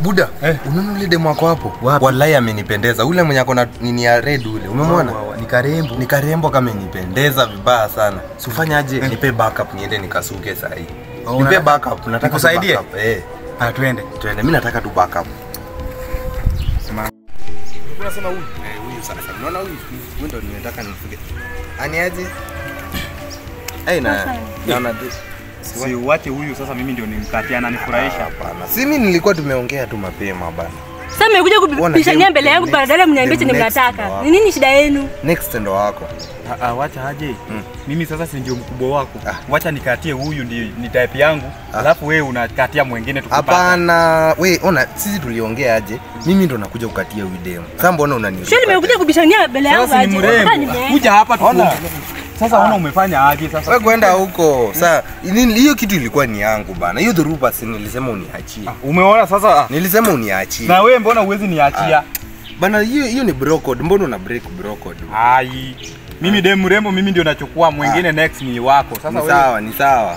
Buda, unaona yule demo wako hapo? Wallahi amenipendeza. Ule mwenye akona nini ya red ule. Umemwona? Ni karembo kama amenipendeza vibaya sana. Sifanye nipe backup niende nikasuke saa hii. Nipe backup, nataka nikusaidie. Twende. Mimi nataka tu backup. Sema. Unasema huyu? Huyu sana. Unaona huyu? Huyu ndio ninataka nifuge. Ani aje? Naona si uache huyu sasa mimi ndio nimkatia na nifurahisha. Hapana. Si mimi nilikuwa tumeongea tu mapema bana. Sasa mmekuja kubishania mbele yangu badala mniambie eti mnataka. Ni nini shida yenu? Next ndo wako. Wacha aje. Mimi sasa si ndio mkubwa wako. Wacha nikatie huyu ndio ni type yangu. Alafu wewe unakatia mwingine tukupata. Hapana. Wewe ona sisi tuliongea aje? Mimi ndo nakuja kukatia huyu demo. Sasa mbona unaniruka? Shida nimekuja kubishania mbele yangu aje. Kuja hapa tuona. Sasa ona umefanya aje sasa? Wewe kwenda huko. Sasa hiyo kitu ilikuwa ni yangu bana. Hiyo dhuruba si nilisema uniachie. Umeona sasa? Nilisema uniachie. Na wewe mbona uwezi niachia? Bana hiyo ni bro code. Mbona una break bro code? Mimi demu rembo mimi ndio nachukua mwingine next ni wako. Sasa ni sawa.